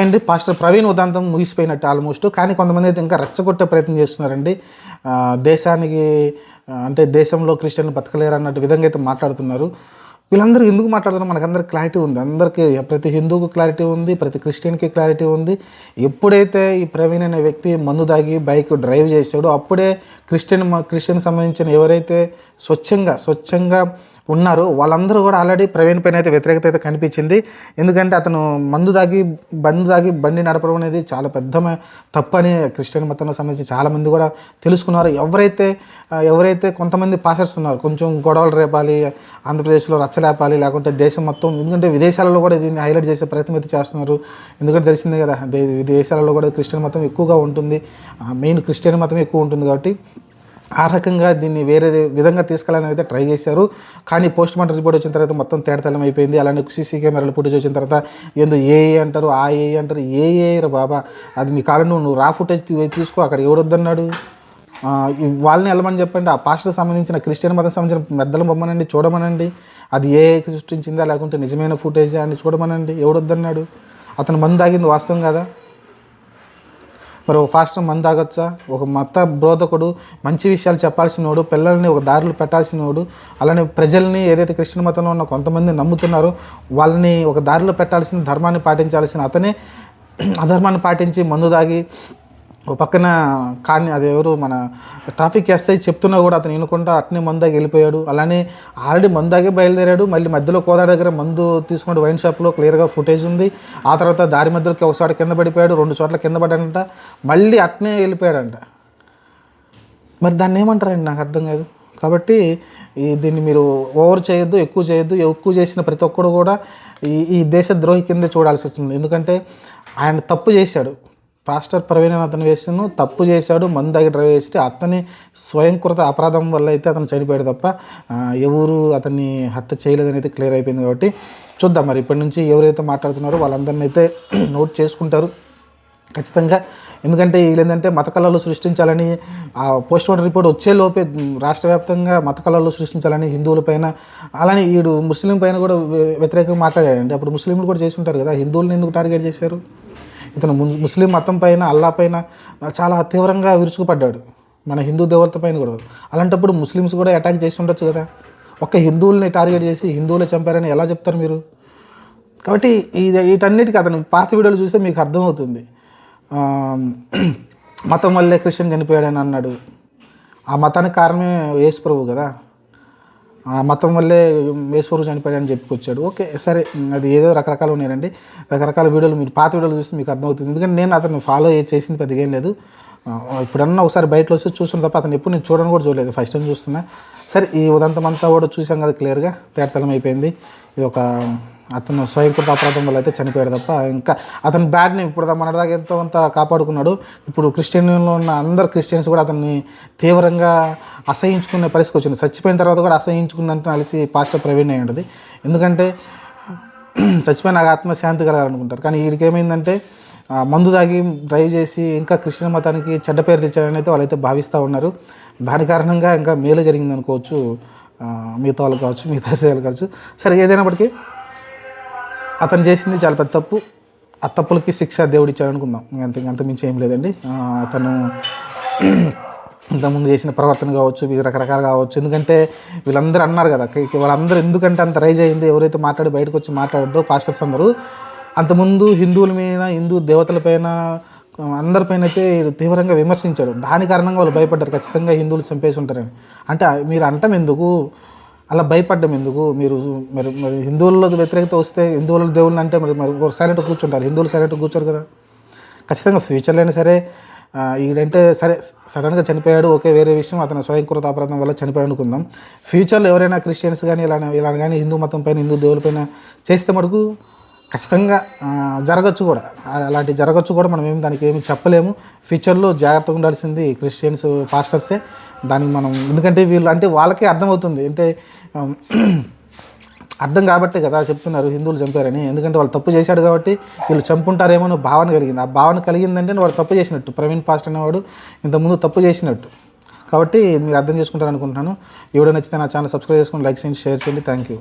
అండి pastor Praveen ఉదాంతం ముగిసిపోయినట్టు almost. కానీ కొంతమంది అయితే ఇంకా రెచ్చగొట్టే ప్రయత్నం చేస్తున్నారండి. దేశానికి అంటే దేశంలో క్రిస్టియన్లు బతకలేరు అన్నట్టు విధంగా అయితే మాట్లాడుతున్నారు. వీళ్ళందరూ ఎందుకు మాట్లాడుతున్నారు మనకందరికి క్లారిటీ ఉంది. అందరికీ ప్రతి హిందువుకు క్లారిటీ ఉంది, ప్రతి క్రిస్టియన్కి క్లారిటీ ఉంది. ఎప్పుడైతే ఈ ప్రవీణ్ అనే వ్యక్తి మందు దాగి బైక్ డ్రైవ్ చేశాడో అప్పుడే క్రిస్టియన్ సంబంధించిన ఎవరైతే స్వచ్ఛంగా ఉన్నారో వాళ్ళందరూ కూడా ఆల్రెడీ ప్రవీణ్ పైన అయితే వ్యతిరేకత అయితే కనిపించింది. ఎందుకంటే అతను బండి దాగి బండి నడపడం అనేది చాలా పెద్ద తప్పని క్రిస్టియన్ మతంలో సంబంధించి చాలామంది కూడా తెలుసుకున్నారు. ఎవరైతే కొంతమంది పాస్టర్స్ ఉన్నారు, కొంచెం గొడవలు రేపాలి, ఆంధ్రప్రదేశ్లో రచ్చలేపాలి, లేకుంటే దేశం మొత్తం, ఎందుకంటే విదేశాలలో కూడా దీన్ని హైలైట్ చేసే ప్రయత్నం అయితే చేస్తున్నారు. ఎందుకంటే తెలిసిందే కదా, విదేశాలలో కూడా క్రిస్టియన్ మతం ఎక్కువగా ఉంటుంది, మెయిన్ క్రిస్టియన్ మతం ఎక్కువ ఉంటుంది. కాబట్టి ఆ రకంగా దీన్ని వేరే విధంగా తీసుకెళ్ళాలని అయితే ట్రై చేశారు. కానీ పోస్ట్ మార్టం రిపోర్ట్ వచ్చిన తర్వాత మొత్తం తేడతెల్లం అయిపోయింది. అలానే సీసీ కెమెరాలు ఫుటేజ్ వచ్చిన తర్వాత ఏందో ఏఏ అంటారు, ఆ ఏఏ అంటారు. రా బాబా, అది మీ కాలం నువ్వు రా ఫుటేజ్ తీసుకో, అక్కడ ఎవడొద్దన్నాడు? వాళ్ళని వెళ్ళమని చెప్పండి. ఆ పాస్టర్కి సంబంధించిన క్రిస్టియన్ మతం సంబంధించిన మెద్దలు బొమ్మనండి చూడమనండి. అది ఏఐకి సృష్టించిందా లేకుంటే నిజమైన ఫుటేజా అని చూడమనండి. ఎవడొద్దన్నాడు? అతను మందు తాగింది వాస్తవం కదా. మరి ఒక పాస్టర్ మందు తాగొచ్చా? ఒక మత బోధకుడు మంచి విషయాలు చెప్పాల్సినోడు, పిల్లల్ని ఒక దారిలో పెట్టాల్సినోడు, అలానే ప్రజల్ని ఏదైతే క్రిస్టియన్ మతంలో ఉన్న కొంతమంది నమ్ముతున్నారో వాళ్ళని ఒక దారిలో పెట్టాల్సిన, ధర్మాన్ని పాటించాల్సిన అతనే అధర్మాన్ని పాటించి మందు తాగి ఒక పక్కన అదెవరు మన ట్రాఫిక్ ఎస్ఐ చెప్తున్నా కూడా అతను వినకుండా అట్నే మందాగి వెళ్ళిపోయాడు. అలానే ఆల్రెడీ మందాగే బయలుదేరాడు, మళ్ళీ మధ్యలో కోదాడ దగ్గర మందు తీసుకుంటే వైన్ షాప్లో క్లియర్గా ఫుటేజ్ ఉంది. ఆ తర్వాత దారి మధ్యలోకి ఒకసారి కింద పడిపోయాడు, 2 చోట్ల కింద పడ్డాడంట, మళ్ళీ అట్నే వెళ్ళిపోయాడంట. మరి దాన్ని ఏమంటారండి? నాకు అర్థం కాదు. కాబట్టి దీన్ని మీరు ఓవర్ చేయొద్దు, ఎక్కువ చేసిన ప్రతి ఒక్కడు కూడా ఈ దేశ ద్రోహి కింద చూడాల్సి వస్తుంది. ఎందుకంటే ఆయన తప్పు చేశాడు. పాస్టర్ ప్రవీణ్ అతను వేసిన తప్పు చేశాడు, మందు తాగి డ్రైవ్ చేస్తే అతని స్వయంకృత అపరాధం వల్ల అయితే అతను చనిపోయాడు తప్ప ఎవరు అతన్ని హత్య చేయలేదని అయితే క్లియర్ అయిపోయింది. కాబట్టి చూద్దాం మరి ఇప్పటి నుంచి ఎవరైతే మాట్లాడుతున్నారో వాళ్ళందరినీ అయితే నోట్ చేసుకుంటారు ఖచ్చితంగా. ఎందుకంటే వీళ్ళేంటంటే మత కళలు సృష్టించాలని, ఆ పోస్ట్ మార్టం రిపోర్ట్ వచ్చేలోపే రాష్ట్ర వ్యాప్తంగా మత కళలు సృష్టించాలని హిందువుల పైన, అలానే వీడు ముస్లిం పైన కూడా వ్యతిరేకంగా మాట్లాడాడండి. అప్పుడు ముస్లింలు కూడా చేసి ఉంటారు కదా, హిందువులను ఎందుకు టార్గెట్ చేశారు? ఇతను ముస్లిం మతం పైన, అల్లా పైన చాలా తీవ్రంగా విరుచుకుపడ్డాడు, మన హిందూ దేవత పైన కూడా. అలాంటప్పుడు ముస్లిమ్స్ కూడా అటాక్ చేసి ఉండొచ్చు కదా. ఒక్క హిందువుల్ని టార్గెట్ చేసి హిందువులే చంపారని ఎలా చెప్తారు మీరు? కాబట్టి వీటన్నిటికీ అతను పాత వీడియోలు చూస్తే మీకు అర్థమవుతుంది. మతం వల్లే క్రిస్టియన్ చనిపోయాడని అన్నాడు. ఆ మతానికి కారణమే యేసు ప్రభువు కదా. ఆ మతం వల్లే యేసు ప్రభువు చనిపోయాడని చెప్పుకొచ్చాడు. ఓకే సరే, అది ఏదో రకరకాలు ఉన్నాయండి. రకరకాల వీడియోలు మీరు పాత వీడియోలు చూస్తే మీకు అర్థమవుతుంది. ఎందుకంటే నేను అతను ఫాలో చేసింది పెద్దగా ఏం లేదు. ఇప్పుడన్నా ఒకసారి బయటలో వస్తే చూస్తున్న తప్ప అతను ఎప్పుడు నేను చూడని కూడా చూడలేదు, ఫస్ట్ టైం చూస్తున్నా. సరే, ఈ ఉదంతం అంతా కూడా చూసాం కదా, క్లియర్గా తేటతెల్లం అయిపోయింది. ఇది ఒక అతను స్వయంకృత అపరాధం వల్ల అయితే చనిపోయాడు తప్ప ఇంకా అతని బ్యాడ్ని ఇప్పుడు మనదాకా ఎంతో కొంత కాపాడుకున్నాడు. ఇప్పుడు క్రిస్టియన్లో ఉన్న అందరు క్రిస్టియన్స్ కూడా అతన్ని తీవ్రంగా అసహించుకునే పరిస్థితి వచ్చింది. చచ్చిపోయిన తర్వాత కూడా అసహించుకుందంటే కలిసి పాస్టర్ ప్రవీణ్ అయి ఉంటుంది. ఎందుకంటే చచ్చిపోయిన ఆత్మశాంతి కలగాలనుకుంటారు. కానీ వీడికి ఏమైందంటే మందు తాగి డ్రైవ్ చేసి ఇంకా క్రిస్టియన్ మతానికి చెడ్డ పేరు తెచ్చారని అయితే వాళ్ళైతే భావిస్తూ ఉన్నారు. దాని కారణంగా ఇంకా మేలు జరిగింది అనుకోవచ్చు, మిగతా వాళ్ళు కావచ్చు, మిగతా సేవలు కావచ్చు. సరే, ఏదైనప్పటికీ అతను చేసింది చాలా పెద్ద తప్పు. ఆ తప్పులకి శిక్ష దేవుడు ఇచ్చాడు అనుకుందాం. అంత మించి ఏం లేదండి. అతను ఇంతకుముందు చేసిన ప్రవర్తన కావచ్చు, రకరకాలు కావచ్చు. ఎందుకంటే వీళ్ళందరూ అన్నారు కదా, వాళ్ళందరూ ఎందుకంటే అంత రైజ్ అయింది, ఎవరైతే బయటకు వచ్చి మాట్లాడో పాస్టర్స్ అందరూ అంతకుముందు హిందువుల మీద, హిందూ దేవతలపైన, అందరిపైన అయితే తీవ్రంగా విమర్శించాడు. దాని కారణంగా వాళ్ళు భయపడ్డారు, ఖచ్చితంగా హిందువులు చంపేసి ఉంటారని. అంటే మీరు అంటాం ఎందుకు, అలా భయపడ్డం ఎందుకు? మీరు హిందువుల్లో వ్యతిరేకత వస్తే హిందువుల దేవుళ్ళని అంటే మరి సైలెంట్గా కూర్చుంటారు, హిందువులు సైలెంట్గా కూర్చోరు కదా. ఖచ్చితంగా ఫ్యూచర్లో అయినా సరే ఈడంటే సరే సడన్గా చనిపోయాడు, ఓకే, వేరే విషయం, అతను స్వయంకృత అపరాధం వల్ల చనిపోయాడు అనుకుందాం. ఫ్యూచర్లో ఎవరైనా క్రిస్టియన్స్ కానీ ఇలా కానీ హిందూ మతం పైన, హిందూ దేవుల పైన చేస్తే మటుకు ఖచ్చితంగా జరగచ్చు కూడా. అలాంటి జరగచ్చు కూడా, మనం ఏమి దానికి ఏమి చెప్పలేము. ఫ్యూచర్లో జాగ్రత్తగా ఉండాల్సింది క్రిస్టియన్స్ పాస్టర్సే. దానికి మనం, ఎందుకంటే వీళ్ళు అంటే వాళ్ళకే అర్థమవుతుంది, అంటే అర్థం కాబట్టే కదా చెప్తున్నారు హిందువులు చంపారని. ఎందుకంటే వాళ్ళు తప్పు చేశాడు కాబట్టి వీళ్ళు చంపుంటారేమో అని భావన కలిగింది. ఆ భావన కలిగిందంటే వాడు తప్పు చేసినట్టు. ప్రవీణ్ పాస్టర్ అనేవాడు ఇంతకుముందు తప్పు చేసినట్టు. కాబట్టి మీరు అర్థం చేసుకుంటారు అనుకుంటున్నాను. వీడియో నచ్చితే నా ఛానల్ సబ్స్క్రైబ్ చేసుకొని లైక్ చేయండి, షేర్ చేయండి. Thank you.